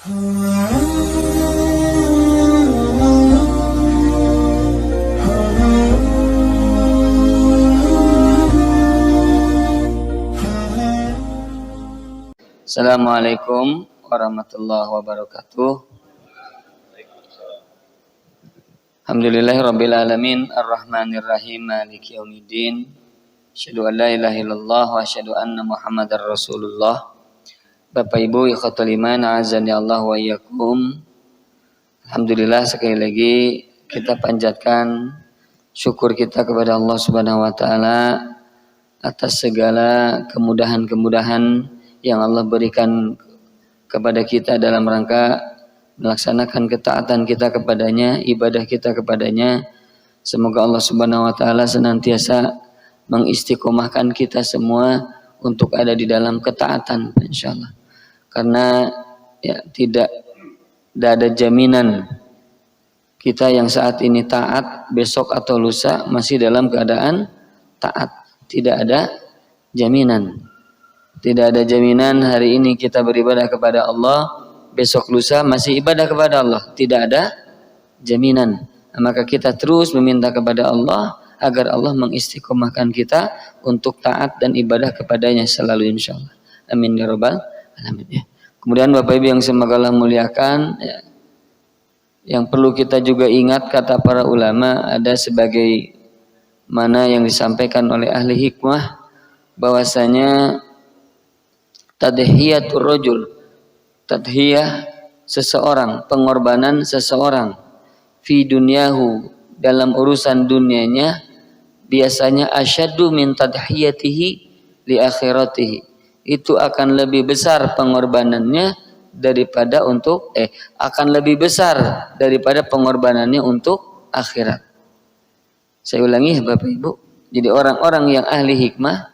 Assalamualaikum warahmatullahi wabarakatuh. Alhamdulillahirabbil alamin arrahmanir rahim maliki yaumiddin. Asyhadu an la ilaha illallah wa asyhadu anna Muhammadar Rasulullah. Bapak Ibu ikhwatul iman, azani Allah wa iyyakum. Alhamdulillah, sekali lagi kita panjatkan syukur kita kepada Allah Subhanahu wa taala atas segala kemudahan-kemudahan yang Allah berikan kepada kita dalam rangka melaksanakan ketaatan kita kepadanya, ibadah kita kepadanya. Semoga Allah Subhanahu wa taala senantiasa mengistiqomahkan kita semua untuk ada di dalam ketaatan, insyaallah. Karena ya tidak ada jaminan kita yang saat ini taat besok atau lusa masih dalam keadaan taat. Tidak ada jaminan. Tidak ada jaminan hari ini kita beribadah kepada Allah, besok lusa masih ibadah kepada Allah. Tidak ada jaminan. Maka kita terus meminta kepada Allah agar Allah mengistiqomahkan kita untuk taat dan ibadah kepadanya selalu, insyaallah. Amin ya rabbal alamin. Ya. Kemudian Bapak Ibu yang semoga Allah muliakan, ya, yang perlu kita juga ingat kata para ulama ada sebagai mana yang disampaikan oleh ahli hikmah bahwasanya tadhiyatur rajul, tadhiyah seseorang, pengorbanan seseorang fi dunyahu, dalam urusan dunianya, biasanya asyaddu min tadhiyatihi li akhiratihi. Itu akan lebih besar pengorbanannya daripada akan lebih besar daripada pengorbanannya untuk akhirat. Saya ulangi Bapak Ibu. Jadi orang-orang yang ahli hikmah,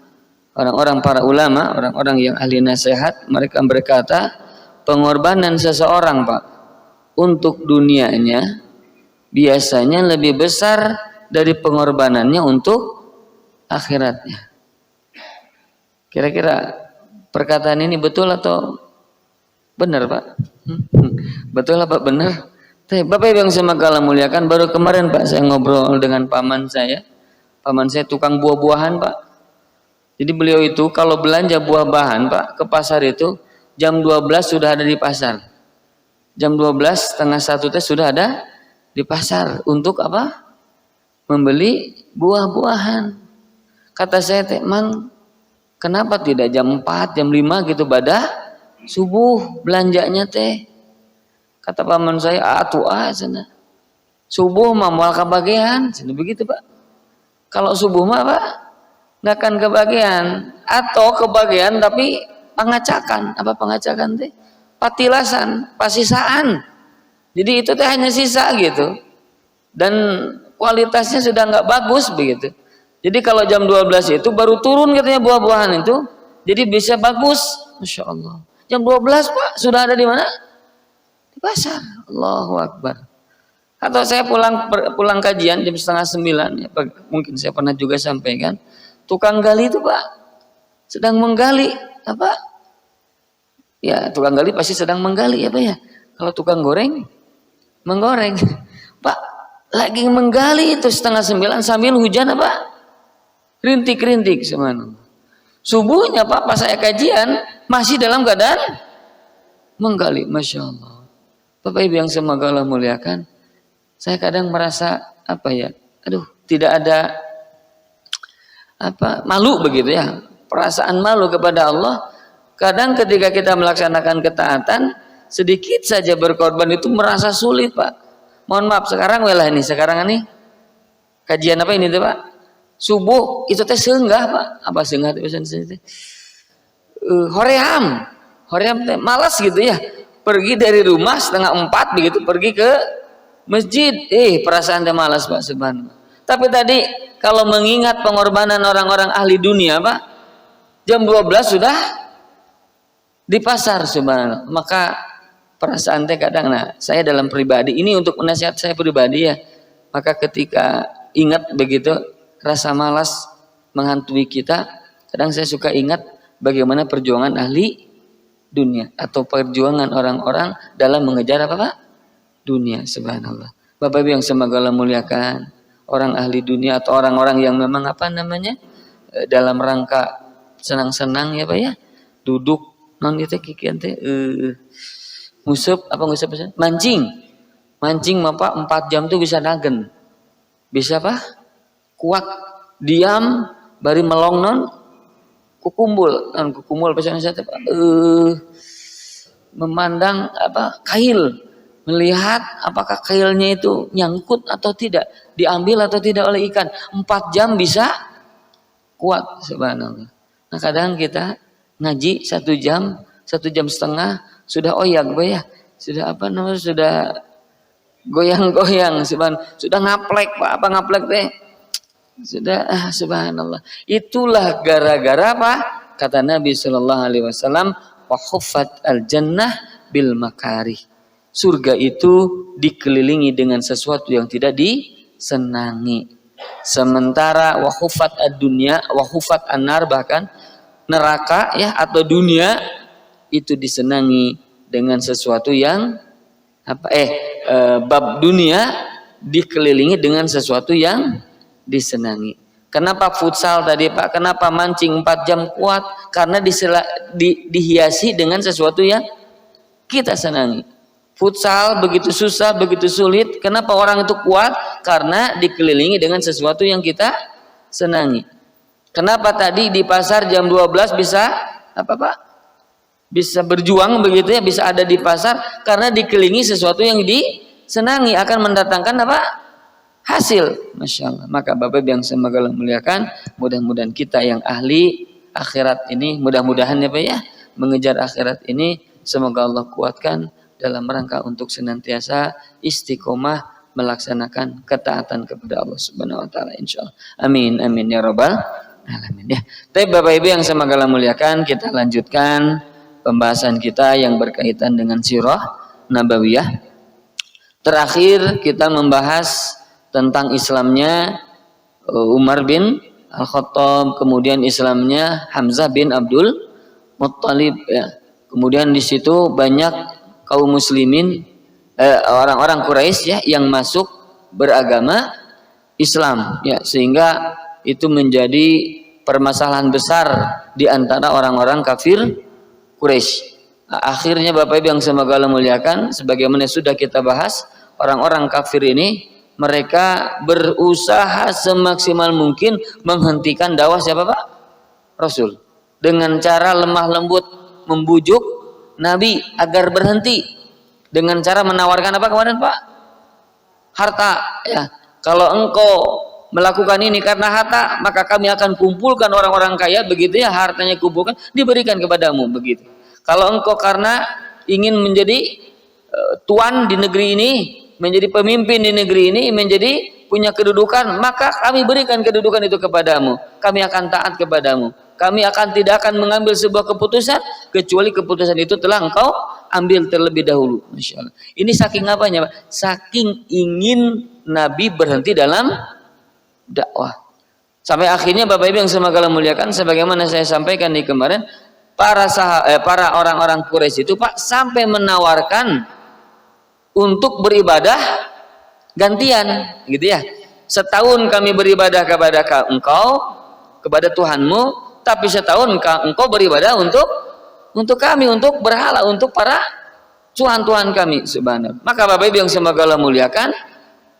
orang-orang para ulama, orang-orang yang ahli nasihat, mereka berkata pengorbanan seseorang Pak untuk dunianya biasanya lebih besar dari pengorbanannya untuk akhiratnya. Kira-kira perkataan ini betul atau benar Pak? Betul apa benar? Bapak Ibu yang semoga Allah muliakan, baru kemarin Pak saya ngobrol dengan paman saya. Paman saya tukang buah-buahan Pak. Jadi beliau itu kalau belanja buah bahan Pak ke pasar itu jam 12 sudah ada di pasar. Jam 12 setengah 1 teh sudah ada di pasar untuk apa? Membeli buah-buahan. Kata saya teh, "Mang, kenapa tidak jam 4, jam 5 gitu badah subuh belanjanya teh?" Kata paman saya, sana. Subuh mah moal kabagean." Begitu Pak. Kalau subuh mah Pak nggak akan kebagian, atau kebagian tapi pangacakan. Apa pangacakan teh? Patilasan, pasisaan. Jadi itu teh hanya sisa gitu. Dan kualitasnya sudah nggak bagus begitu. Jadi kalau jam 12 itu baru turun katanya buah-buahan itu, jadi bisa bagus. Masya Allah. Jam 12 Pak sudah ada di mana? Di pasar. Allahu Akbar. Atau saya pulang kajian jam 8:30 ya, mungkin saya pernah juga sampaikan. Tukang gali itu Pak sedang menggali apa? Ya tukang gali pasti sedang menggali apa ya? Kalau tukang goreng menggoreng. Pak lagi menggali itu 8:30 sambil hujan apa? Rintik-rintik semana. Subuhnya Pak pas saya kajian masih dalam keadaan menggali. Masya Allah. Bapak Ibu yang semoga Allah muliakan, saya kadang merasa apa ya? Aduh, tidak ada malu begitu ya, perasaan malu kepada Allah. Kadang ketika kita melaksanakan ketaatan sedikit saja berkorban itu merasa sulit Pak. Mohon maaf sekarang kajian apa ini tuh Pak? Subuh itu teh seunggah Pak. Apa seunggah itu teh? Hoream teh malas gitu ya. Pergi dari rumah 3:30 begitu pergi ke masjid. Perasaan teh malas Pak, subhanallah. Tapi tadi kalau mengingat pengorbanan orang-orang ahli dunia Pak, jam 12 sudah di pasar, subhanallah. Maka perasaan teh kadang, saya dalam pribadi ini untuk nasihat saya pribadi ya. Maka ketika ingat begitu rasa malas menghantui kita, kadang saya suka ingat bagaimana perjuangan ahli dunia atau perjuangan orang-orang dalam mengejar apa Pak? Dunia. Subhanallah. Bapak Ibu yang semoga Allah muliakan, orang ahli dunia atau orang-orang yang memang apa namanya dalam rangka senang-senang ya Pak ya, duduk non itu kikian teh ngusup apa ngusup mancing Bapak 4 jam tuh bisa nagen, bisa apa kuat diam bari melong non kukumbul pesan saya Pak memandang apa kail, melihat apakah kailnya itu nyangkut atau tidak, diambil atau tidak oleh ikan. 4 jam bisa kuat, subhanallah. Nah kadang kita ngaji 1 jam, 1,5 jam sudah oyak ya, sudah apa namanya, sudah goyang-goyang, sudah ngaplek Pak, apa ngaplek teh? Sudah subhanallah. Itulah gara-gara apa? Kata Nabi Shallallahu Alaihi Wasallam, wa huffat al jannah bil makarih. Surga itu dikelilingi dengan sesuatu yang tidak disenangi. Sementara wa huffat ad-dunya, wa huffat an-nar, bahkan neraka ya atau dunia itu disenangi dengan sesuatu yang bab dunia dikelilingi dengan sesuatu yang disenangi. Kenapa futsal tadi Pak? Kenapa mancing 4 jam kuat? Karena dihiasi dengan sesuatu yang kita senangi. Futsal begitu susah, begitu sulit. Kenapa orang itu kuat? Karena dikelilingi dengan sesuatu yang kita senangi. Kenapa tadi di pasar jam 12 bisa apa Pak? Bisa berjuang begitu ya, bisa ada di pasar karena dikelilingi sesuatu yang disenangi, akan mendatangkan apa? Hasil. Masya Allah. Maka Bapak yang semoga Allah muliakan, mudah-mudahan kita yang ahli akhirat ini, mudah-mudahan ya Pak ya, mengejar akhirat ini, semoga Allah kuatkan dalam rangka untuk senantiasa istiqomah melaksanakan ketaatan kepada Allah Subhanahu wa taala insyaallah. Amin amin ya rabbal alamin ya. Tapi Bapak Ibu yang semoga Allah muliakan, kita lanjutkan pembahasan kita yang berkaitan dengan sirah nabawiyah. Terakhir kita membahas tentang Islamnya Umar bin Al-Khattab, kemudian Islamnya Hamzah bin Abdul Muttalib ya. Kemudian di situ banyak kaum muslimin orang-orang Quraisy ya yang masuk beragama Islam ya, sehingga itu menjadi permasalahan besar di antara orang-orang kafir Quraisy. Akhirnya Bapak Ibu yang semoga Allah muliakan, sebagaimana sudah kita bahas, orang-orang kafir ini mereka berusaha semaksimal mungkin menghentikan dakwah siapa Pak? Rasul. Dengan cara lemah lembut membujuk Nabi agar berhenti. Dengan cara menawarkan apa kemarin Pak? Harta. Ya. Kalau engkau melakukan ini karena harta, maka kami akan kumpulkan orang-orang kaya, begitu ya, hartanya kumpulkan, diberikan kepadamu, begitu. Kalau engkau karena ingin menjadi tuan di negeri ini, menjadi pemimpin di negeri ini, menjadi punya kedudukan, maka kami berikan kedudukan itu kepadamu. Kami akan taat kepadamu. Kami tidak akan mengambil sebuah keputusan kecuali keputusan itu telah engkau ambil terlebih dahulu. Masya Allah. Ini saking apanya Pak? Saking ingin Nabi berhenti dalam dakwah. Sampai akhirnya Bapak Ibu yang semoga Allah muliakan, sebagaimana saya sampaikan di kemarin, para orang-orang Quraisy itu Pak sampai menawarkan untuk beribadah gantian, gitu ya. Setahun kami beribadah kepada engkau, kepada Tuhanmu, tapi setahun engkau beribadah untuk kami, untuk berhala, untuk para Tuhan-Tuhan kami, subhanallah. Maka Bapak Ibu yang semoga Allah muliakan,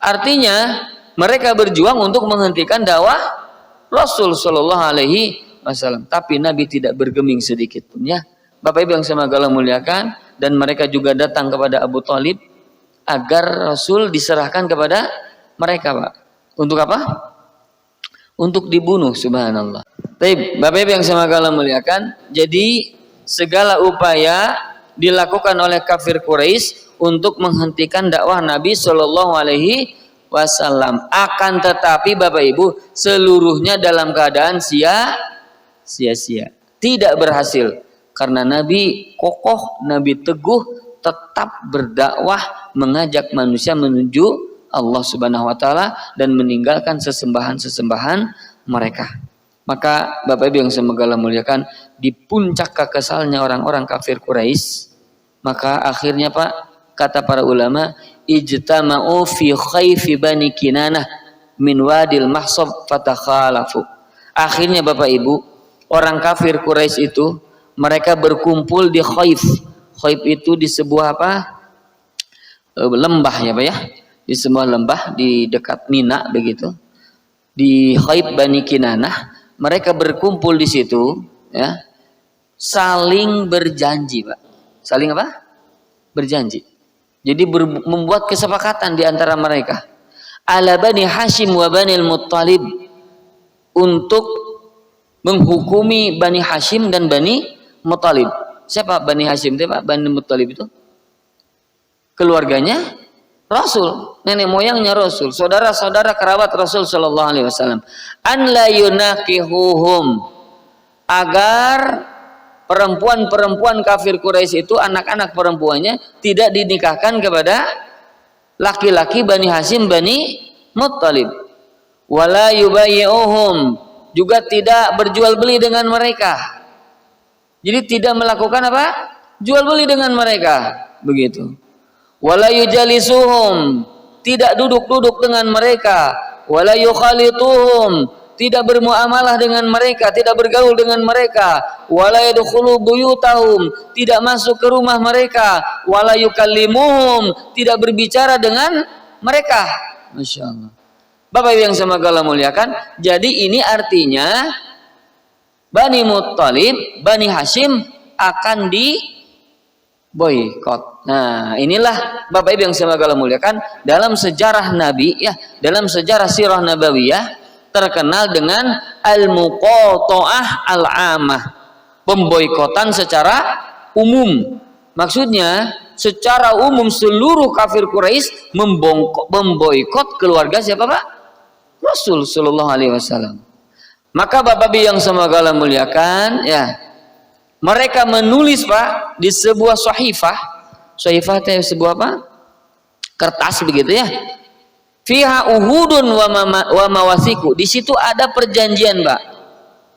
artinya mereka berjuang untuk menghentikan dakwah Rasul Shallallahu Alaihi Wasallam. Tapi Nabi tidak bergeming sedikit pun ya. Bapak Ibu yang semoga Allah muliakan, dan mereka juga datang kepada Abu Thalib agar Rasul diserahkan kepada mereka Pak. Untuk apa? Untuk dibunuh, subhanallah. Baik, Bapak Ibu yang semoga Allah muliakan, jadi segala upaya dilakukan oleh kafir Quraisy untuk menghentikan dakwah Nabi Shallallahu Alaihi Wasallam. Akan tetapi Bapak Ibu, seluruhnya dalam keadaan sia-sia, tidak berhasil, karena Nabi kokoh, Nabi teguh, tetap berdakwah, mengajak manusia menuju Allah Subhanahu wa taala dan meninggalkan sesembahan-sesembahan mereka. Maka Bapak Ibu yang semoga Allah muliakan, di puncak kekesalnya orang-orang kafir Quraisy, maka akhirnya Pak, kata para ulama, ijtama'u fi khayfi bani Kinanah min wadil mahsab fatakhalafu. Akhirnya Bapak Ibu, orang kafir Quraisy itu mereka berkumpul di Khayf. Khayf itu di sebuah apa? Lembah ya Pak ya. Di sebuah lembah di dekat Mina begitu. Di Khayf Bani Kinanah, mereka berkumpul di situ ya. Saling berjanji, Pak. Saling apa? Berjanji. Jadi membuat kesepakatan di antara mereka. Ala Bani Hashim wa Bani Al-Muttalib, untuk menghukumi Bani Hashim dan Bani Muttalib. Siapa Bani Hashim itu, Pak? Bani Muttalib itu keluarganya Rasul, nenek moyangnya Rasul, saudara-saudara kerabat Rasul sallallahu alaihi wasallam. An la yunakihuhum, agar perempuan-perempuan kafir Quraisy itu, anak-anak perempuannya tidak dinikahkan kepada laki-laki Bani Hashim Bani Muttalib. Wala yubayyi'uhum, juga tidak berjual beli dengan mereka. Jadi tidak melakukan apa? Jual beli dengan mereka, begitu. Wala yujalisuhum, tidak duduk-duduk dengan mereka. Wala yukhalituhum, tidak bermuamalah dengan mereka, tidak bergaul dengan mereka. Wala yadkhulu buyutahum, tidak masuk ke rumah mereka. Wala yukallimuhum, tidak berbicara dengan mereka. Masya Allah. Bapak Ibu yang semoga Allah muliakan, jadi ini artinya Bani Muttalib, Bani Hashim akan di boykot. Nah, inilah Bapak Ibu yang semoga Allah muliakan, dalam sejarah Nabi ya, dalam sejarah sirah nabawiyah terkenal dengan al-muqata'ah al-amah, pemboikotan secara umum. Maksudnya secara umum seluruh kafir Quraisy memboikot keluarga siapa, Pak? Rasul sallallahu alaihi wasallam. Maka Bapak Ibu yang semoga Allah muliakan ya, mereka menulis, Pak, di sebuah sahifah. Sahifah itu sebuah apa? Kertas begitu ya. Fiha uhudun wa mawasiku. Di situ ada perjanjian, Pak.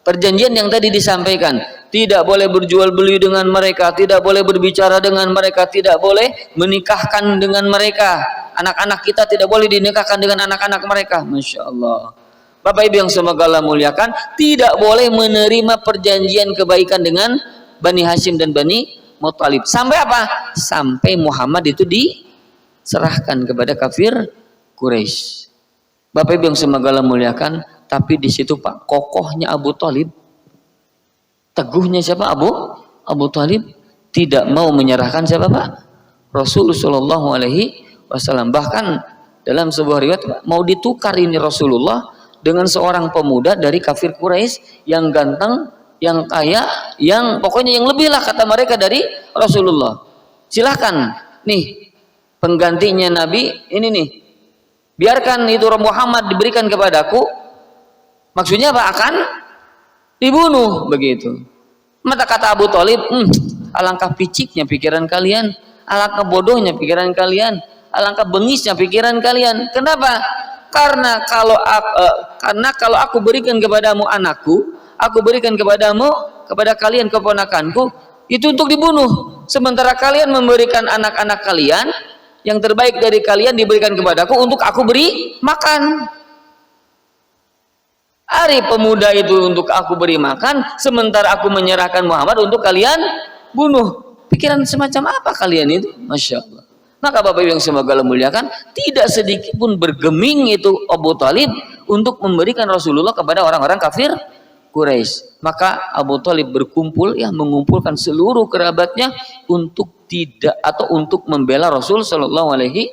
Perjanjian yang tadi disampaikan. Tidak boleh berjual beli dengan mereka, tidak boleh berbicara dengan mereka, tidak boleh menikahkan dengan mereka. Anak-anak kita tidak boleh dinikahkan dengan anak-anak mereka. Masya Allah. Bapak Ibu yang semoga Allah muliakan, tidak boleh menerima perjanjian kebaikan dengan Bani Hashim dan Bani Muttalib. Sampai apa? Sampai Muhammad itu diserahkan kepada kafir Quraisy. Bapak Ibu yang semoga Allah muliakan, tapi di situ Pak, kokohnya Abu Thalib, teguhnya siapa? Abu Thalib tidak mau menyerahkan siapa, Pak? Rasul sallallahu alaihi wasallam. Bahkan dalam sebuah riwayat, Pak, mau ditukar ini Rasulullah dengan seorang pemuda dari kafir Quraisy yang ganteng, yang kaya, yang pokoknya yang lebih lah kata mereka dari Rasulullah. Silahkan nih penggantinya Nabi ini nih, biarkan itu Muhammad diberikan kepadaku. Maksudnya apa? Akan dibunuh begitu. Mata kata Abu Thalib, alangkah piciknya pikiran kalian, alangkah bodohnya pikiran kalian, alangkah bengisnya pikiran kalian. Kenapa? Karena kalau aku berikan kepadamu anakku, aku berikan kepada kalian keponakanku, itu untuk dibunuh. Sementara kalian memberikan anak-anak kalian, yang terbaik dari kalian diberikan kepadaku untuk aku beri makan. Hari pemuda itu untuk aku beri makan, sementara aku menyerahkan Muhammad untuk kalian bunuh. Pikiran semacam apa kalian itu? Masya Allah. Maka Bapak Ibu yang semoga Allah muliakan, tidak sedikit pun bergeming itu Abu Thalib untuk memberikan Rasulullah kepada orang-orang kafir Quraisy. Maka Abu Thalib berkumpul, ya, mengumpulkan seluruh kerabatnya untuk tidak atau untuk membela Rasul Shallallahu Alaihi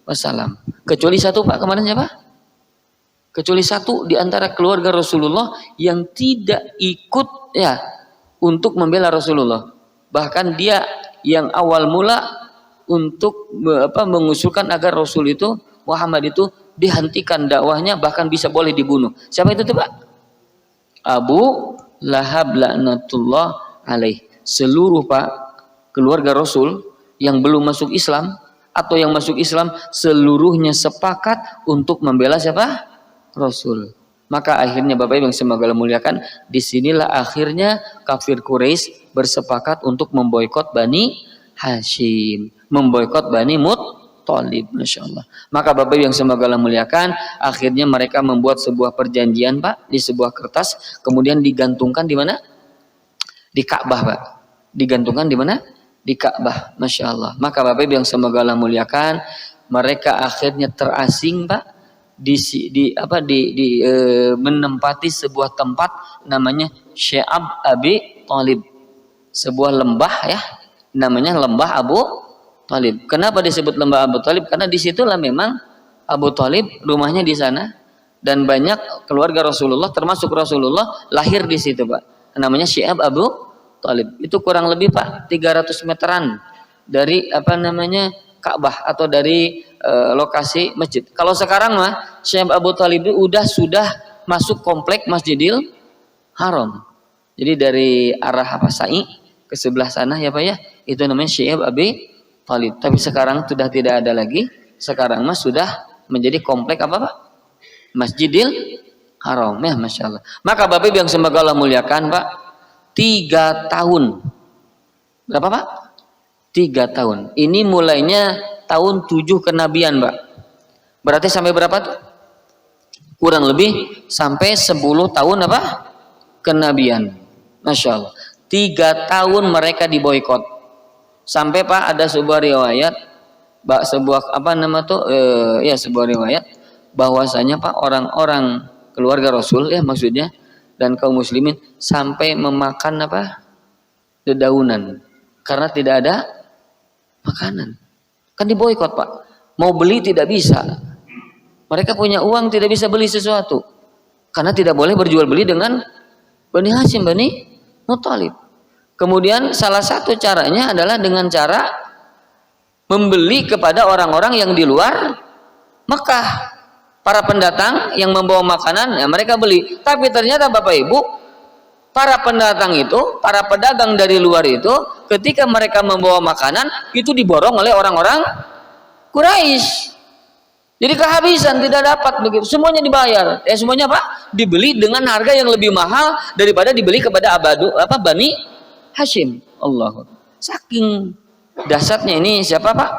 Wasallam. Kecuali satu, Pak, kemarin siapa? Kecuali satu di antara keluarga Rasulullah yang tidak ikut ya untuk membela Rasulullah. Bahkan dia yang awal mula untuk mengusulkan agar Rasul itu, Muhammad itu dihentikan dakwahnya, bahkan bisa boleh dibunuh. Siapa itu tuh, Pak? Abu Lahab laknatullah alaih. Seluruh, Pak, keluarga Rasul yang belum masuk Islam atau yang masuk Islam, seluruhnya sepakat untuk membela siapa? Rasul. Maka akhirnya Bapak Ibu yang semoga Allah muliakan, disinilah akhirnya kafir Quraisy bersepakat untuk memboikot Bani Hashim, memboikot Bani Muttalib, Masya Allah. Maka Bapak Ibu yang semoga Allah muliakan, akhirnya mereka membuat sebuah perjanjian Pak, di sebuah kertas, kemudian digantungkan di mana? Di Ka'bah Pak. Digantungkan di mana? Di Ka'bah, Masya Allah. Maka Bapak Ibu yang semoga Allah muliakan, mereka akhirnya terasing Pak, menempati sebuah tempat namanya Sya'ab Abi Thalib, sebuah lembah ya, namanya lembah Abu Thalib. Kenapa disebut lembah Abu Thalib? Karena disitulah memang Abu Thalib rumahnya di sana, dan banyak keluarga Rasulullah termasuk Rasulullah lahir di situ Pak. Namanya Sya'ab Abu Thalib. Itu kurang lebih Pak 300 meteran dari Ka'bah atau dari lokasi masjid. Kalau sekarang mah Syekh Abu Thalib sudah masuk komplek Masjidil Haram. Jadi dari arah Sa'i ke sebelah sana ya Pak ya, itu namanya Syekh Abu Thalib. Tapi sekarang sudah tidak ada lagi. Sekarang mah sudah menjadi komplek apa Pak? Masjidil Haram ya, Masya Allah. Maka Bapak Ibu yang semoga Allah muliakan Pak, 3 tahun. Berapa Pak? 3 tahun. Ini mulainya tahun 7 kenabian Pak. Berarti sampai berapa tuh? Kurang lebih sampai 10 tahun apa? Kenabian. Masya Allah. 3 tahun mereka diboikot. Sampai Pak ada sebuah riwayat, sebuah riwayat bahwasanya Pak orang-orang keluarga Rasul ya maksudnya, dan kaum muslimin sampai memakan dedaunan karena tidak ada makanan. Kan diboikot Pak. Mau beli tidak bisa. Mereka punya uang tidak bisa beli sesuatu. Karena tidak boleh berjual beli dengan Bani Hashim, Bani Muttalib. Kemudian salah satu caranya adalah dengan cara membeli kepada orang-orang yang di luar Mekah. Para pendatang yang membawa makanan, ya mereka beli. Tapi ternyata Bapak Ibu, para pendatang itu, para pedagang dari luar itu, ketika mereka membawa makanan, itu diborong oleh orang-orang Quraisy. Jadi kehabisan, tidak dapat begitu. Semuanya dibayar. Semuanya Pak, dibeli dengan harga yang lebih mahal daripada dibeli kepada Bani Hashim. Allah. Saking dahsyatnya ini siapa Pak?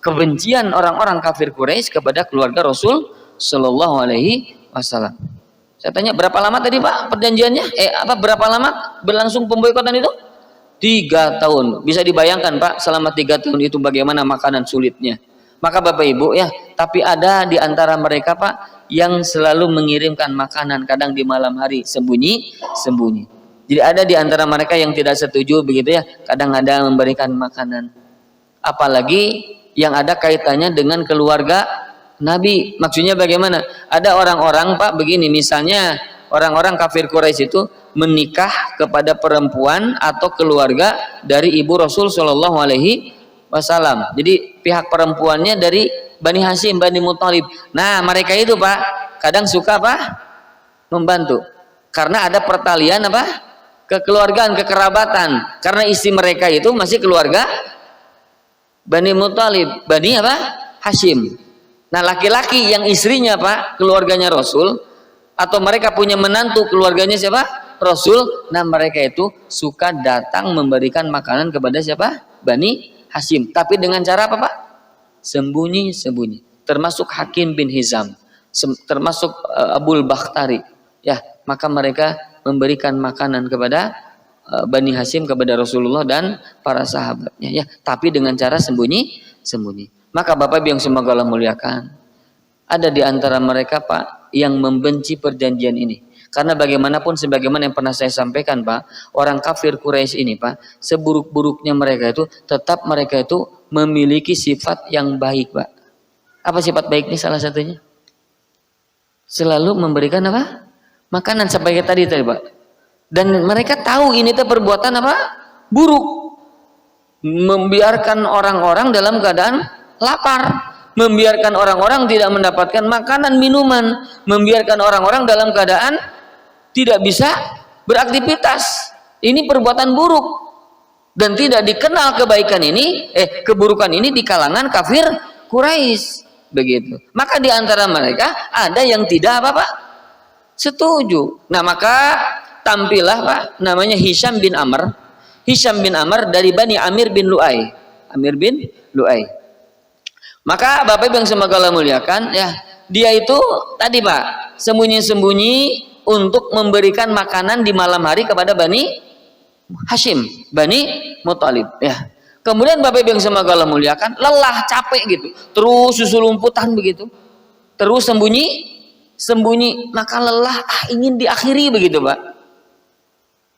Kebencian orang-orang kafir Quraisy kepada keluarga Rasul Shallallahu Alaihi Wasallam. Saya tanya berapa lama tadi Pak perjanjiannya? Berapa lama berlangsung pemboikotan itu? 3 tahun. Bisa dibayangkan Pak selama 3 tahun itu bagaimana makanan sulitnya. Maka Bapak Ibu ya, tapi ada di antara mereka Pak yang selalu mengirimkan makanan kadang di malam hari sembunyi-sembunyi. Jadi ada di antara mereka yang tidak setuju begitu ya, kadang ada memberikan makanan. Apalagi yang ada kaitannya dengan keluarga Nabi. Maksudnya bagaimana? Ada orang-orang Pak begini, misalnya orang-orang kafir Quraisy itu menikah kepada perempuan atau keluarga dari ibu Rasul Shallallahu Alaihi Wasallam. Jadi pihak perempuannya dari Bani Hashim, Bani Muttalib. Nah mereka itu Pak kadang suka membantu karena ada pertalian kekeluargaan, kekerabatan. Karena istri mereka itu masih keluarga Bani Muttalib, Bani Hashim. Nah laki-laki yang istrinya Pak keluarganya Rasul, atau mereka punya menantu keluarganya siapa? Rasul. Nah mereka itu suka datang memberikan makanan kepada siapa? Bani Hashim. Tapi dengan cara apa Pak? Sembunyi-sembunyi. Termasuk Hakim bin Hizam, termasuk Abul Bakhtari. Ya, maka mereka memberikan makanan kepada Bani Hashim, kepada Rasulullah dan para sahabatnya ya, tapi dengan cara sembunyi-sembunyi. Maka Bapak Ibu yang semoga Allah muliakan, ada di antara mereka Pak yang membenci perjanjian ini. Karena bagaimanapun sebagaimana yang pernah saya sampaikan Pak, orang kafir Quraisy ini Pak, seburuk-buruknya mereka itu tetap mereka itu memiliki sifat yang baik Pak. Apa sifat baik ini salah satunya? Selalu memberikan makanan sebagai tadi Pak. Dan mereka tahu ini perbuatan buruk. Membiarkan orang-orang dalam keadaan lapar, membiarkan orang-orang tidak mendapatkan makanan, minuman, membiarkan orang-orang dalam keadaan tidak bisa beraktivitas. Ini perbuatan buruk dan tidak dikenal keburukan ini di kalangan kafir Quraisy. begitu. Maka di antara mereka ada yang tidak apa Pak? Setuju. Nah maka tampillah Pak, namanya Hisham bin Amr. Hisham bin Amr dari Bani Amir bin Lu'ay. Amir bin Lu'ay. Maka Bapak Ibu yang semoga Allah muliakan, ya, dia itu tadi Pak, sembunyi-sembunyi untuk memberikan makanan di malam hari kepada Bani Hashim, Bani Muthalib, ya. Kemudian Bapak Ibu yang semoga Allah muliakan, lelah, capek gitu, terus susulumputan begitu, terus sembunyi, maka lelah, ingin diakhiri begitu Pak.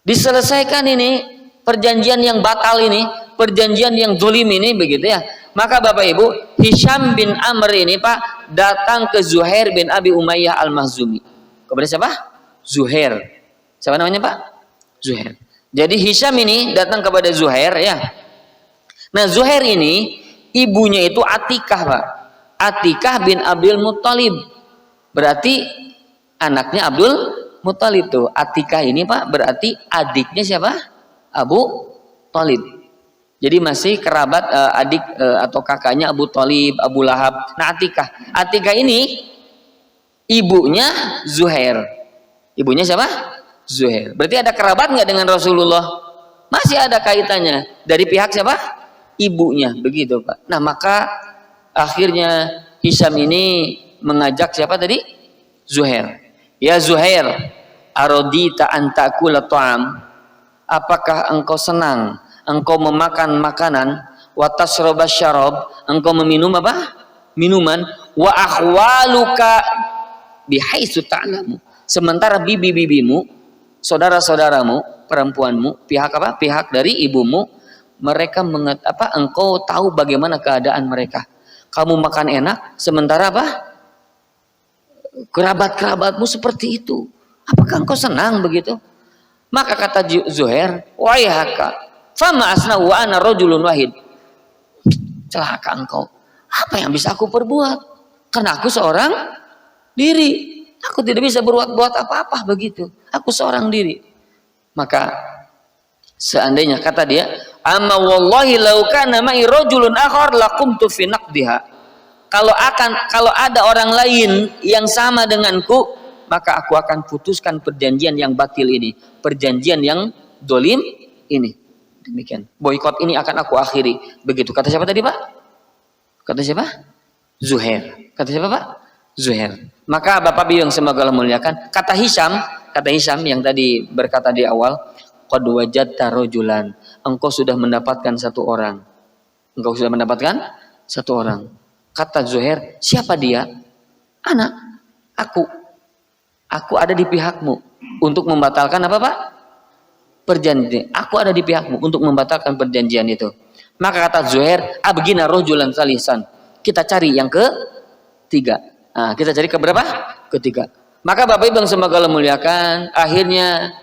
Diselesaikan ini perjanjian yang batal ini, perjanjian yang zalim ini begitu ya. Maka Bapak Ibu, Hisham bin Amr ini Pak datang ke Zuhair bin Abi Umayyah Al-Makhzumi. Kepada siapa? Zuhair. Siapa namanya Pak? Zuhair. Jadi Hisham ini datang kepada Zuhair ya. Nah Zuhair ini ibunya itu Atikah Pak. Atikah bin Abdul Muthalib. Berarti anaknya Abdul Muthalib tuh. Atikah ini Pak berarti adiknya siapa? Abu Thalib. Jadi masih kerabat adik atau kakaknya Abu Thalib, Abu Lahab. Nah Atikah ini ibunya Zuhair. Ibunya siapa? Zuhair. Berarti ada kerabat nggak dengan Rasulullah? Masih ada kaitannya. Dari pihak siapa? Ibunya. Begitu Pak. Nah maka akhirnya Hisham ini mengajak siapa tadi? Zuhair. Ya Zuhair, aradita an ta'kula ta'am. Apakah engkau senang engkau memakan makanan, wa tashrabas syarab, engkau meminum apa? Minuman, wa akhwaluka bihaitsu ta'lamu. Sementara bibi-bibimu, saudara-saudaramu, perempuanmu, pihak apa? Pihak dari ibumu, mereka engkau tahu bagaimana keadaan mereka. Kamu makan enak, sementara apa? Kerabat-kerabatmu seperti itu. Apakah engkau senang begitu? Maka kata Zuhair, wayhaka, fama asna wa ana rajulun wahid. Celaka engkau. Apa yang bisa aku perbuat? Karena aku seorang diri. Aku tidak bisa berbuat apa-apa begitu. Aku seorang diri. Maka seandainya kata dia, amma wallahi law kana ma'i rajulun akhar laqumtu fi naqdiha. Kalau ada orang lain yang sama denganku, maka aku akan putuskan perjanjian yang batil ini, perjanjian yang dolim ini. Demikian. Boikot ini akan aku akhiri. Begitu. Kata siapa tadi Pak? Kata siapa? Zuhair. Kata siapa Pak? Zuhair. Maka Bapak Ibu yang semoga Allah muliakan, kata Hisham yang tadi berkata di awal, qad wajadta rajulan. Engkau sudah mendapatkan satu orang. Engkau sudah mendapatkan satu orang. Kata Zuhair, siapa dia? Anak. Aku ada di pihakmu untuk membatalkan apa Pak? Perjanjian. Aku ada di pihakmu untuk membatalkan perjanjian itu. Maka kata Zuhair, abgina rajulan salisan. Kita cari yang ketiga. Nah, kita cari ke berapa? Ketiga. Maka Bapak Ibu yang semoga Allah muliakan, akhirnya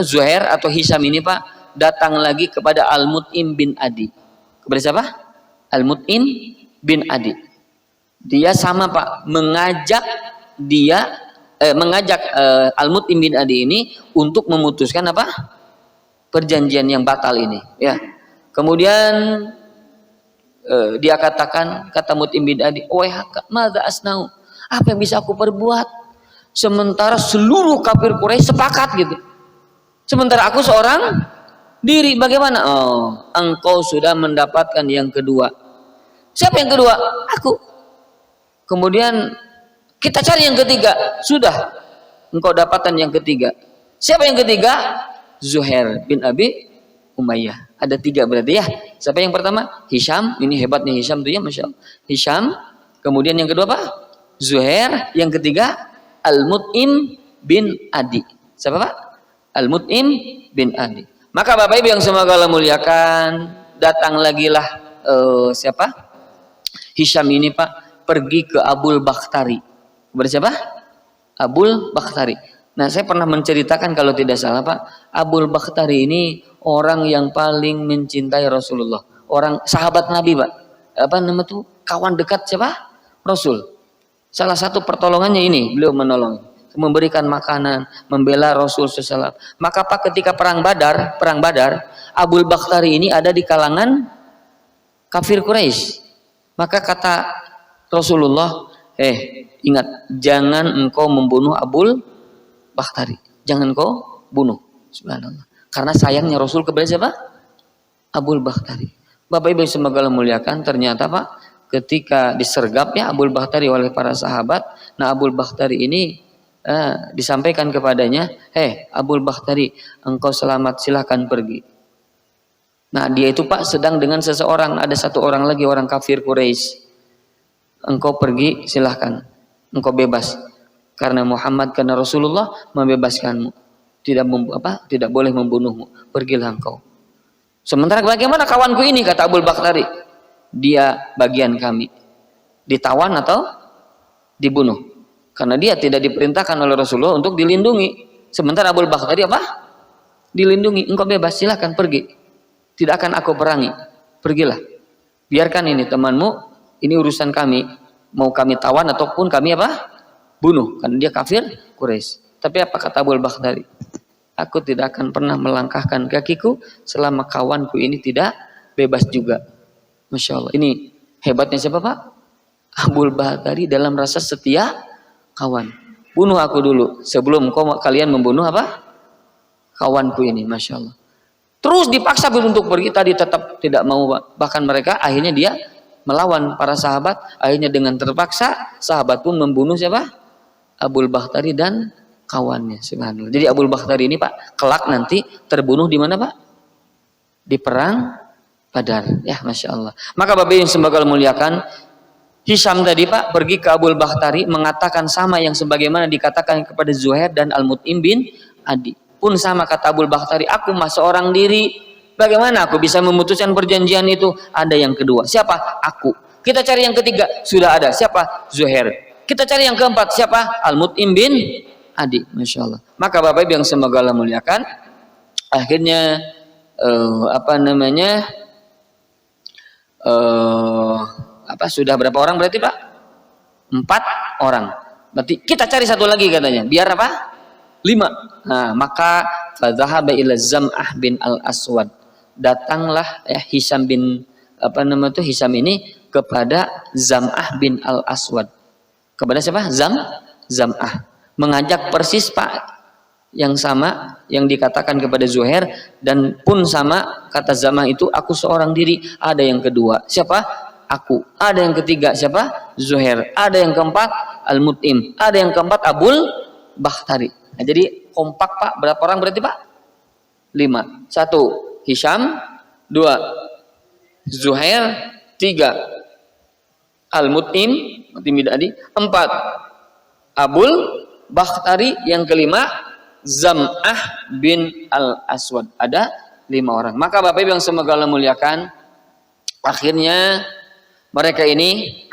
Zuhair atau Hisham ini Pak datang lagi kepada Al-Mut'im bin Adi. Kepada siapa? Al-Mut'im bin Adi. Dia sama Pak mengajak Al-Mut'im bin Adi ini untuk memutuskan apa? Perjanjian yang batal ini, ya. Kemudian dia kata Mut'im bin Adi, "Wahaka, madza asnau?" Apa yang bisa aku perbuat? Sementara seluruh kafir Quraisy sepakat gitu. Sementara aku seorang diri, bagaimana? Oh, engkau sudah mendapatkan yang kedua. Siapa yang kedua? Aku. Kemudian kita cari yang ketiga. Sudah. Engkau dapatkan yang ketiga. Siapa yang ketiga? Zuhair bin Abi Umayyah. Ada tiga berarti ya. Siapa yang pertama? Hisham. Ini hebatnya Hisham tuh ya, Masya Allah. Hisham. Kemudian yang kedua apa? Zuhair. Yang ketiga Al-Mut'im bin Adi. Siapa Pak? Al-Mut'im bin Adi. Maka Bapak Ibu yang semoga Allah muliakan, datang lagi lah siapa? Hisham ini Pak pergi ke Abul Bakhtari. Kepada siapa? Abul Bakhtari. Nah, saya pernah menceritakan kalau tidak salah Pak, Abul Bakhtari ini orang yang paling mencintai Rasulullah. Orang sahabat Nabi Pak. Apa nama tuh? Kawan dekat siapa? Rasul. Salah satu pertolongannya ini, beliau menolong, memberikan makanan, membela Rasul SAW. Maka Pak ketika perang Badar, Abul Bakhtari ini ada di kalangan kafir Quraisy. Maka kata Rasulullah, ingat, jangan engkau membunuh Abul Bakhtari. Jangan engkau bunuh. Subhanallah. Karena sayangnya Rasul kepada siapa? Abul Bakhtari. Bapak Ibu semoga Allah muliakan, ternyata Pak, ketika disergapnya Abul Bakhtari oleh para sahabat, nah Abul Bakhtari ini disampaikan kepadanya, Abul Bakhtari, engkau selamat, silahkan pergi. Nah dia itu Pak sedang dengan seseorang, ada satu orang lagi, orang kafir Quraisy. Engkau pergi, silahkan, engkau bebas, karena Muhammad, karena Rasulullah membebaskanmu, tidak boleh membunuhmu, pergilah engkau. Sementara bagaimana kawanku ini, kata Abul Bakhtari, dia bagian kami, ditawan atau dibunuh, karena dia tidak diperintahkan oleh Rasulullah untuk dilindungi. Sementara Abul Bakhtari apa? Dilindungi. Engkau bebas, silahkan pergi, tidak akan aku perangi, pergilah, biarkan ini temanmu, ini urusan kami, mau kami tawan ataupun kami apa? Bunuh, karena dia kafir Quraisy. Tapi apa kata Abul Bakhtari? Aku tidak akan pernah melangkahkan kakiku selama kawanku ini tidak bebas juga. Masya Allah. Ini hebatnya siapa Pak? Abul Bakhtari dalam rasa setia kawan. Bunuh aku dulu sebelum kalian membunuh apa? Kawanku ini. Masya Allah. Terus dipaksa untuk pergi, tadi tetap tidak mau Pak. Bahkan mereka akhirnya dia melawan para sahabat. Akhirnya dengan terpaksa sahabat pun membunuh siapa? Abul Bakhtari dan kawannya. Subhanallah. Jadi Abul Bakhtari ini Pak, kelak nanti terbunuh di mana Pak? Di perang Badar. Ya, Masya Allah. Maka Bapak yang semoga Allah muliakan, Hisham tadi Pak pergi ke Abul Bakhtari mengatakan sama yang sebagaimana dikatakan kepada Zuhair dan Al-Mut'im bin Adi. Pun sama kata Abul Bakhtari, aku mah seorang diri, bagaimana aku bisa memutuskan perjanjian itu? Ada yang kedua. Siapa? Aku. Kita cari yang ketiga. Sudah ada. Siapa? Zuhair. Kita cari yang keempat. Siapa? Al-Mut'im bin Adi. Masya Allah. Maka Bapak Ibu yang semoga Allah muliakan, akhirnya sudah berapa orang berarti Pak? 4 orang. Berarti kita cari satu lagi katanya. Biar apa? 5. Nah, maka fadzahaba ila Zam'ah bin Al-Aswad. Datanglah Hisham bin Hisham ini kepada Zam'ah bin Al-Aswad. Kepada siapa? Zam'ah. Mengajak persis Pak yang sama yang dikatakan kepada Zuhair, dan pun sama kata Zam'ah itu, aku seorang diri. Ada yang kedua. Siapa? Aku. Ada yang ketiga. Siapa? Zuhair. Ada yang keempat Al-Mut'im. Ada yang keempat Abul Bakhtari. Nah, jadi kompak Pak. Berapa orang berarti Pak? 5. 1 Hisham, 2 Zuhair, 3 Al-Mut'im tadi, 4 Abul Bakhtari, yang kelima Zam'ah bin Al-Aswad. Ada 5 orang. Maka Bapak Ibu yang semoga Allah muliakan, akhirnya mereka ini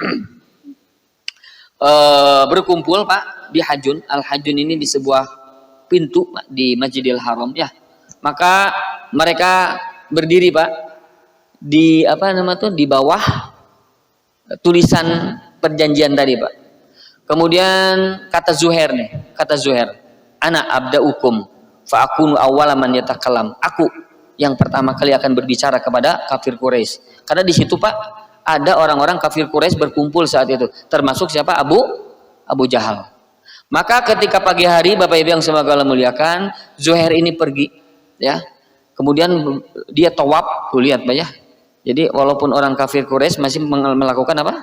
berkumpul Pak di Hajun. Al-Hajun ini di sebuah pintu Pak, di Masjidil Haram ya. Maka mereka berdiri Pak di di bawah tulisan perjanjian tadi Pak. Kemudian kata Zuhair, ana abda'ukum fa akunu awwala man yatakallam. Aku yang pertama kali akan berbicara kepada kafir Quraisy. Karena di situ Pak ada orang-orang kafir Quraisy berkumpul saat itu, termasuk siapa? Abu Jahal. Maka ketika pagi hari Bapak Ibu yang semoga Allah muliakan, Zuhair ini pergi ya. Kemudian dia tawaf, tuh lihat Pak ya. Jadi walaupun orang kafir Quraisy masih melakukan apa?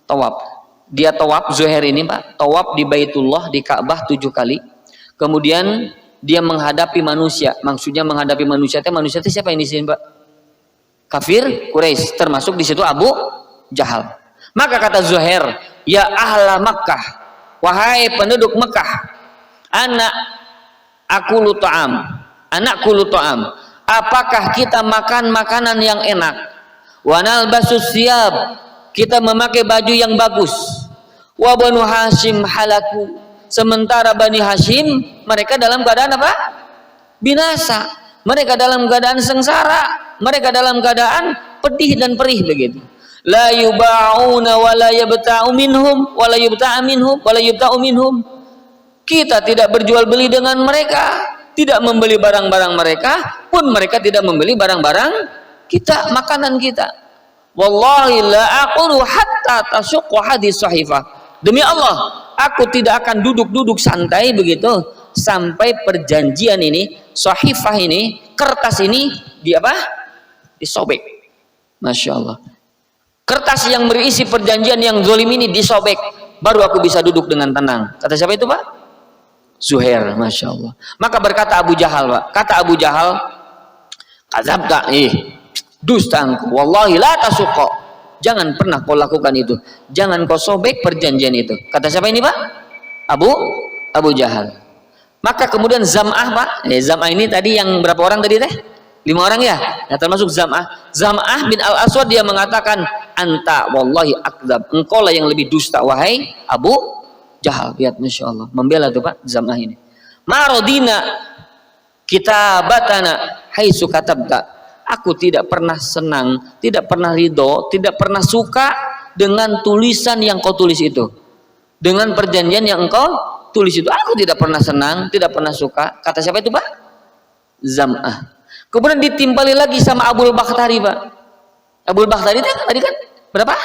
Tawaf. Dia tawaf, Zuhair ini Pak, tawaf di Baitullah, di Ka'bah 7 kali. Kemudian dia menghadapi manusia. Maksudnya menghadapi manusia itu siapa ini sih Pak? Kafir Quraisy, termasuk di situ Abu Jahal. Maka kata Zuhair, ya ahla Makkah, wahai penduduk Mekah, anakku lu ta'am. Apakah kita makan makanan yang enak? Wa nalbasus siyab, kita memakai baju yang bagus. Wa Banu Hashim halaku, sementara Bani Hashim mereka dalam keadaan apa? Binasa. Mereka dalam keadaan sengsara, mereka dalam keadaan pedih dan perih begitu. La yuba'una wa la yabta'u minhum wa la yubta'u minhum. Kita tidak berjual beli dengan mereka, tidak membeli barang-barang mereka, pun mereka tidak membeli barang-barang kita, makanan kita. Wallahi la aqulu hatta tashuqqu hadis sahifah. Demi Allah, aku tidak akan duduk-duduk santai begitu sampai perjanjian ini, sahifah ini, kertas ini di apa? Disobek. Masya Allah. Kertas yang berisi perjanjian yang zalim ini disobek, baru aku bisa duduk dengan tenang. Kata siapa itu, Pak? Zuhair. Masya Allah. Maka berkata Abu Jahal, Pak. Kata Abu Jahal, kadzabta, dusta engkau. Wallahi la tasuqa. Jangan pernah kau lakukan itu. Jangan kau sobek perjanjian itu. Kata siapa ini, Pak? Abu Jahal. Maka kemudian Zam'ah, Pak. Zam'ah ini tadi yang berapa orang tadi teh? 5 orang ya? Nah, termasuk Zam'ah. Zam'ah bin Al-Aswad dia mengatakan, anta wallahi akdzab. Engkau lah yang lebih dusta wahai Abu Jahal. Lihat, Masya Allah. Membela tuh Pak Zam'ah ini. Marodina kitabatana haitsu katabta. Aku tidak pernah senang, tidak pernah ridho, tidak pernah suka dengan tulisan yang kau tulis itu. Dengan perjanjian yang engkau tulis itu. Aku tidak pernah senang, tidak pernah suka. Kata siapa itu, Pak? Zam'ah. Kemudian ditimpali lagi sama Abul Bakhtari, Pak. Abul Bakhtari tadi kan berapa?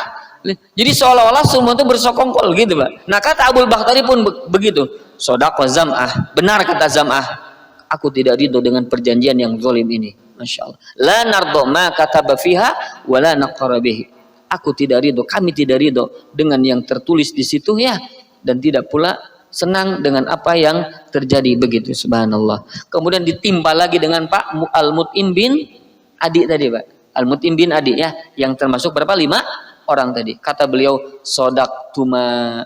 Jadi seolah-olah semua itu bersokongkol gitu, Pak. Nah, kata Abul Bakhtari pun begitu. Shadaqa Zam'ah. Benar kata Zam'ah. Aku tidak ridho dengan perjanjian yang zalim ini. Masya Allah. La nardo ma kataba fiha wa la naqra bihi. Aku tidak ridho, kami tidak ridho dengan yang tertulis di situ ya, dan tidak pula senang dengan apa yang terjadi begitu. Subhanallah. Kemudian ditimpa lagi dengan Pak Al-Mut'im bin Adi tadi, Pak. Al-Mut'im bin Adi ya, yang termasuk berapa? 5 orang tadi. Kata beliau, sodaqtuma,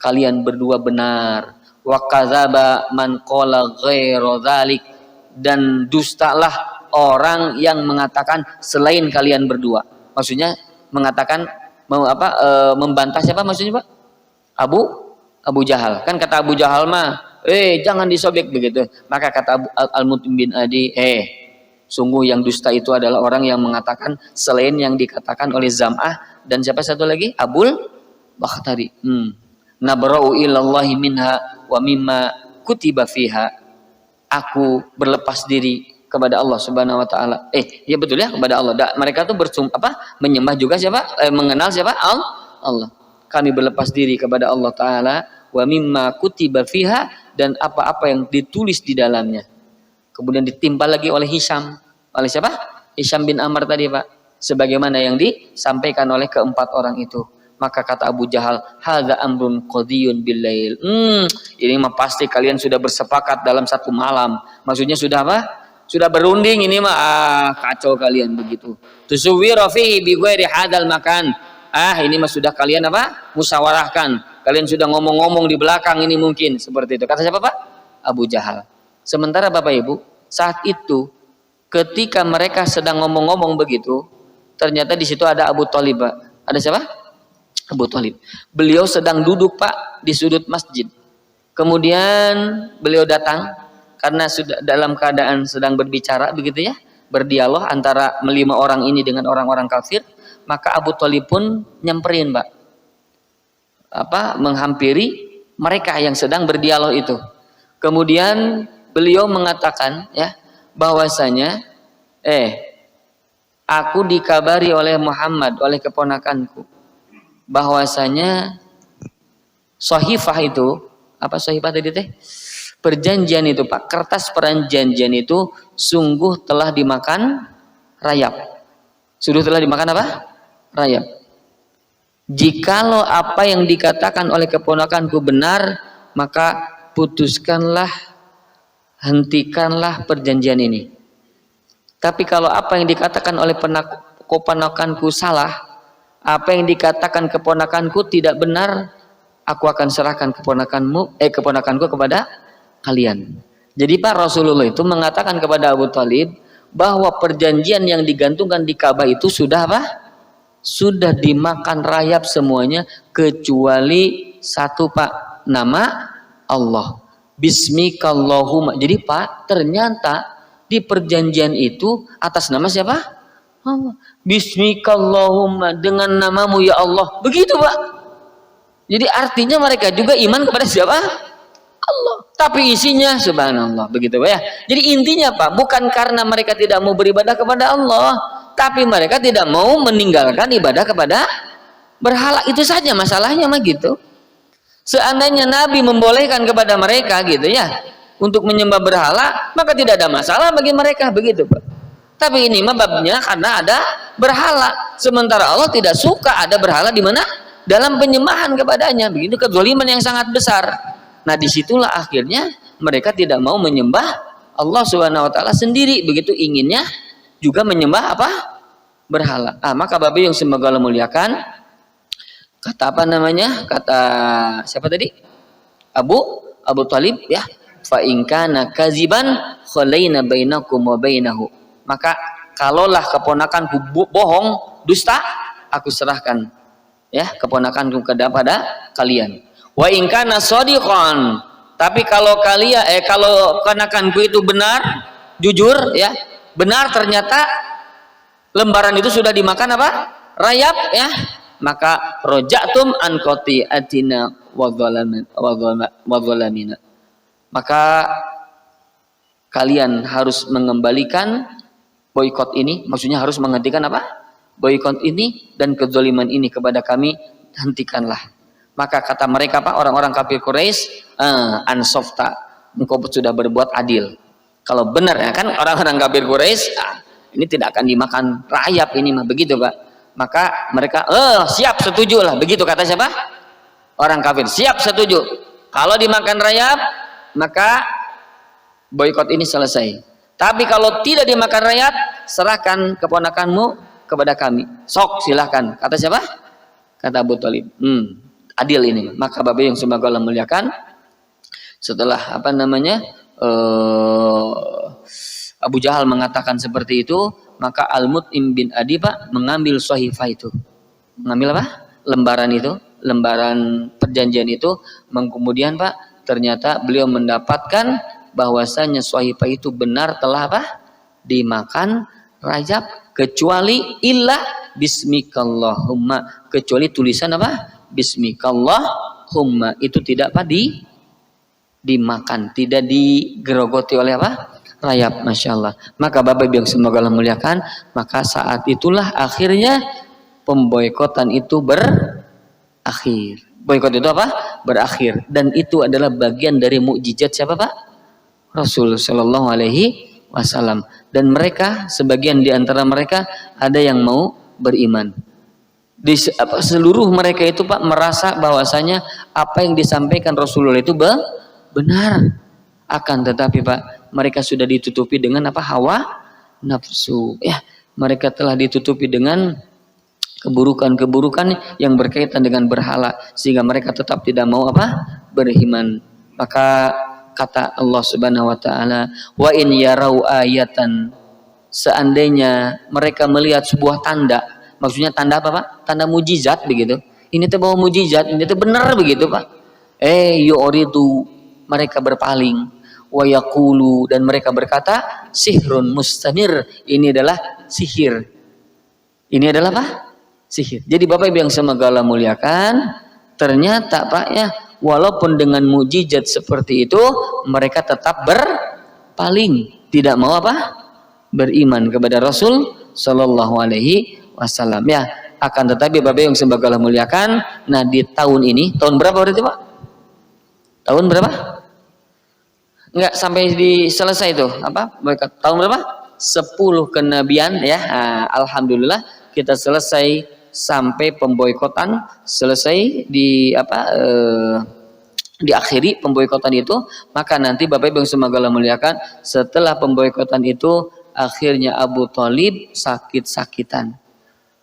kalian berdua benar. Wa kadzaba man qala ghairu dzalik, dan dustalah orang yang mengatakan selain kalian berdua. Maksudnya mengatakan membantah siapa maksudnya, Pak? Abu Jahal. Kan kata Abu Jahal mah, jangan disobek begitu. Maka kata Al-Mut'im bin Adi, sungguh yang dusta itu adalah orang yang mengatakan selain yang dikatakan oleh Zam'ah dan siapa satu lagi? Abul Bakhtari. Nabra'u ilallahi minha wa mimma kutiba fiha. Aku berlepas diri kepada Allah Subhanahu wa taala. Ya betul ya, kepada Allah. Mereka tuh menyembah juga siapa? Mengenal siapa? Allah. Kami berlepas diri kepada Allah taala wa mimma kutiba fiha, dan apa-apa yang ditulis di dalamnya. Kemudian ditimpa lagi oleh Hisham. Oleh siapa? Hisham bin Amr tadi, Pak. Sebagaimana yang disampaikan oleh keempat orang itu. Maka kata Abu Jahal, hadza amrun qadiyun billail. Ini mah pasti kalian sudah bersepakat dalam satu malam. Maksudnya sudah apa? Sudah berunding ini mah. Kacau kalian begitu. Tusuwira fihi bi ghairi hadal makan. Ini mah sudah kalian apa? Musyawarahkan. Kalian sudah ngomong-ngomong di belakang ini mungkin seperti itu. Kata siapa, Pak? Abu Jahal. Sementara Bapak Ibu, saat itu ketika mereka sedang ngomong-ngomong begitu, ternyata di situ ada Abu Thalib, Pak. Ada siapa? Abu Thalib. Beliau sedang duduk, Pak, di sudut masjid. Kemudian beliau datang karena sudah dalam keadaan sedang berbicara begitu ya, berdialog antara 5 orang ini dengan orang-orang kafir. Maka Abu Thalib pun nyamperin, Pak. Menghampiri mereka yang sedang berdialog itu. Kemudian beliau mengatakan ya, bahwasanya aku dikabari oleh Muhammad, oleh keponakanku, bahwasanya sahifah itu, apa sahifah tadi teh? Perjanjian itu, Pak, kertas perjanjian itu sungguh telah dimakan rayap. Sudah telah dimakan apa? Rayap. Jikalau apa yang dikatakan oleh keponakanku benar, maka putuskanlah, hentikanlah perjanjian ini. Tapi kalau apa yang dikatakan oleh keponakanku salah, apa yang dikatakan keponakanku tidak benar, aku akan serahkan keponakanku kepada kalian. Jadi Pak, Rasulullah itu mengatakan kepada Abu Thalib bahwa perjanjian yang digantungkan di Ka'bah itu sudah apa? Sudah dimakan rayap semuanya kecuali satu, Pak, nama Allah. Bismikallahumma. Jadi Pak, ternyata di perjanjian itu atas nama siapa? Allah. Bismikallahumma, dengan namamu ya Allah. Begitu, Pak. Jadi artinya mereka juga iman kepada siapa? Allah. Tapi isinya subhanallah, begitu, Pak ya. Jadi intinya, Pak, bukan karena mereka tidak mau beribadah kepada Allah, tapi mereka tidak mau meninggalkan ibadah kepada berhala. Itu saja masalahnya mah gitu. Seandainya Nabi membolehkan kepada mereka gitu ya untuk menyembah berhala, maka tidak ada masalah bagi mereka begitu, Pak. Tapi ini mah babnya karena ada berhala. Sementara Allah tidak suka ada berhala di mana? Dalam penyembahan kepadanya. Begitu kezaliman yang sangat besar. Nah, disitulah akhirnya mereka tidak mau menyembah Allah Subhanahu wa taala sendiri. Begitu inginnya juga menyembah apa? Berhala. Maka Bapak yang semoga Allah muliakan, kata apa namanya? Kata siapa tadi? Abu Thalib ya. Fa in kana kaziban khalaina bainakum wa bainahu. Maka kalaulah keponakanku bohong, dusta, aku serahkan ya keponakanku kepada kalian. Wa in kana shadiqan, tapi kalau kalau keponakanku itu benar, jujur ya, benar ternyata lembaran itu sudah dimakan apa? Rayap ya. Maka rojatum an qati'atina wa dhalamina. Maka kalian harus mengembalikan boikot ini, maksudnya harus menghentikan apa? Boikot ini dan kezaliman ini kepada kami, hentikanlah. Maka kata mereka Pak, orang-orang kafir Quraisy, ansofta, engkau sudah berbuat adil. Kalau benar ya kan orang-orang kafir Quraisy, ini tidak akan dimakan rayap ini mah begitu Pak. Maka mereka siap setuju lah, begitu kata siapa? Orang kafir, siap setuju. Kalau dimakan rayap, maka boikot ini selesai. Tapi kalau tidak dimakan rakyat, serahkan keponakanmu kepada kami. Sok silahkan. Kata siapa? Kata Abu Thalib. Adil ini. Maka Bapak yang semoga Allah muliakan, setelah apa namanya Abu Jahal mengatakan seperti itu, maka Al-Mut'im bin Adi Pak mengambil sahifah itu. Mengambil apa? Lembaran itu, lembaran perjanjian itu. Kemudian Pak, ternyata beliau mendapatkan bahwasanya sahifah itu benar telah apa? Dimakan rayap, kecuali illa bismikallahumma, kecuali tulisan apa? Bismikallahumma itu tidak apa? Dimakan, tidak digerogoti oleh apa? Rayap, Masya Allah. Maka Bapak yang semoga Allah muliakan, maka saat itulah akhirnya pemboikotan itu berakhir. Boikot itu apa? Berakhir. Dan itu adalah bagian dari mukjizat siapa Pak? Rasul Shallallahu Alaihi Wasallam. Dan mereka, sebagian di antara mereka ada yang mau beriman. Seluruh mereka itu Pak merasa bahwasanya apa yang disampaikan Rasulullah itu benar. Akan tetapi Pak, mereka sudah ditutupi dengan apa? Hawa nafsu. Ya, mereka telah ditutupi dengan keburukan-keburukan yang berkaitan dengan berhala, sehingga mereka tetap tidak mau apa? Beriman. Maka kata Allah Subhanahu wa taala, wa in yarau ayatan, seandainya mereka melihat sebuah tanda, maksudnya tanda apa Pak? Tanda mujizat begitu. Ini teh bawa mujizat, ini teh benar begitu Pak. Yu'ridu, mereka berpaling, wa yaqulu, dan mereka berkata sihrun mustamir, ini adalah sihir. Ini adalah apa? Sihir. Jadi Bapak Ibu yang semoga Allah muliakan, ternyata Pak ya, walaupun dengan mujizat seperti itu, mereka tetap berpaling, tidak mau apa? Beriman kepada Rasul Shallallahu Alaihi Wasallam. Ya, akan tetapi Bapak yang semoga Allah muliakan, nah di tahun ini, tahun berapa berarti Pak? Tahun berapa? Enggak sampai selesai itu apa? Tahun berapa? 10 kenabian ya. Alhamdulillah kita selesai sampai pemboikotan, selesai diakhiri pemboikotan itu. Maka nanti Bapak Ibu yang semoga Allah muliakan, setelah pemboikotan itu akhirnya Abu Thalib sakit-sakitan.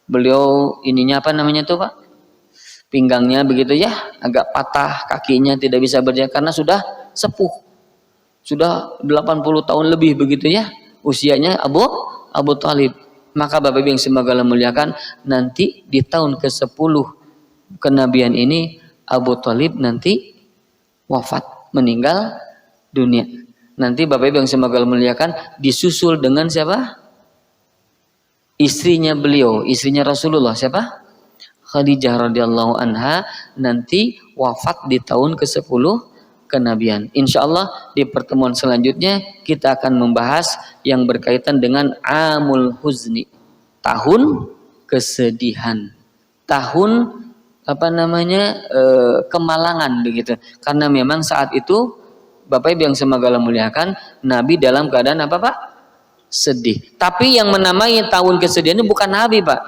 Beliau ininya apa namanya tuh Pak? Pinggangnya begitu ya, agak patah, kakinya tidak bisa berjalan karena sudah sepuh. Sudah 80 tahun lebih begitu ya usianya Abu Thalib. Maka Bapak Ibu yang semoga Allah muliakan, nanti di tahun ke-10 kenabian ini Abu Thalib nanti wafat, meninggal dunia. Nanti Bapak Ibu yang semoga Allah muliakan disusul dengan siapa? Istrinya beliau, istrinya Rasulullah siapa? Khadijah radhiyallahu anha, nanti wafat di tahun ke-10 kenabian. Insya Allah di pertemuan selanjutnya kita akan membahas yang berkaitan dengan Amul Huzni. tahun kesedihan, tahun kemalangan begitu. Karena memang saat itu Bapak Ibu yang semoga Allah muliakan, Nabi dalam keadaan apa Pak? Sedih. Tapi yang menamai tahun kesedihan itu bukan Nabi Pak.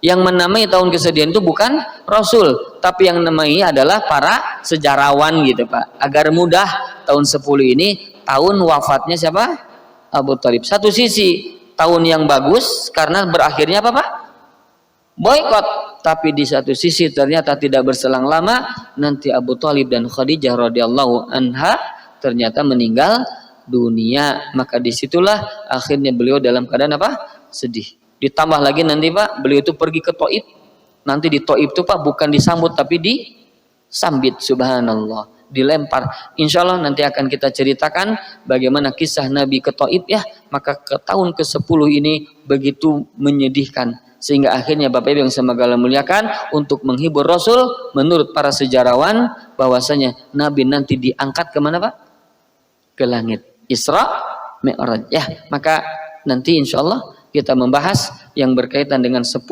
Yang menamai tahun kesedihan itu bukan Rasul, tapi yang namai adalah para sejarawan gitu Pak. Agar mudah, tahun 10 ini tahun wafatnya siapa? Abu Thalib. Satu sisi tahun yang bagus karena berakhirnya apa Pak? Boykot. Tapi di satu sisi ternyata tidak berselang lama nanti Abu Thalib dan Khadijah radhiyallahu anha ternyata meninggal dunia. Maka disitulah akhirnya beliau dalam keadaan apa? Sedih. Ditambah lagi nanti Pak, beliau itu pergi ke Taif. Nanti di Taif itu Pak bukan disambut tapi disambit, subhanallah, dilempar. Insya Allah nanti akan kita ceritakan bagaimana kisah Nabi ke Taif ya. Maka ke tahun ke-10 ini begitu menyedihkan. Sehingga akhirnya Bapak Ibu yang semoga Allah muliakan, untuk menghibur Rasul, menurut para sejarawan bahwasanya Nabi nanti diangkat kemana Pak? Ke langit. Isra Mi'raj ya. Maka nanti insya Allah kita membahas yang berkaitan dengan 10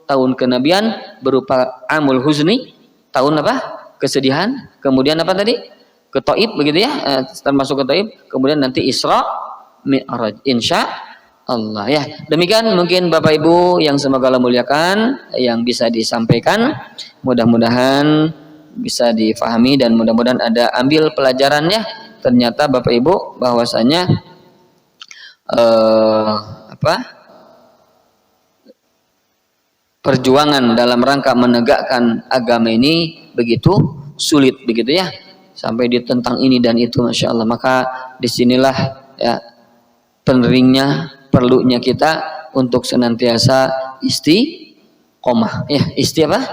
tahun kenabian berupa Amul Huzni, tahun apa? Kesedihan. Kemudian apa tadi? Ke Taif begitu ya, termasuk ke Taif. Kemudian nanti Isra Mi'raj insya Allah ya. Demikian mungkin Bapak Ibu yang semoga Allah muliakan yang bisa disampaikan. Mudah-mudahan bisa difahami dan mudah-mudahan ada ambil pelajarannya. Ternyata Bapak Ibu bahwasanya perjuangan dalam rangka menegakkan agama ini begitu sulit begitu ya, sampai ditentang ini dan itu, masya Allah. Maka disinilah ya pentingnya perlunya kita untuk senantiasa istiqomah ya, istiqomah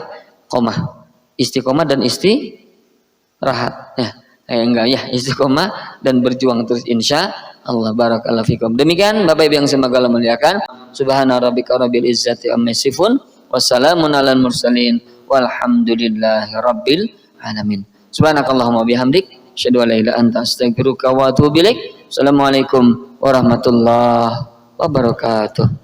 dan istirahat ya, enggak ya, istiqomah dan berjuang terus insya Allah. Barakallahu fikum. Demikian Bapak Ibu yang semoga Allah muliakan. Subhana rabbika rabbil izzati amma yasifun, wassalamun alal mursalin, walhamdulillahi rabbil alamin. Subhanakallahumma bihamdik, asyhadu an la ilaha illa anta, astaghfiruka wa atubu ilaik. Assalamualaikum warahmatullahi wabarakatuh.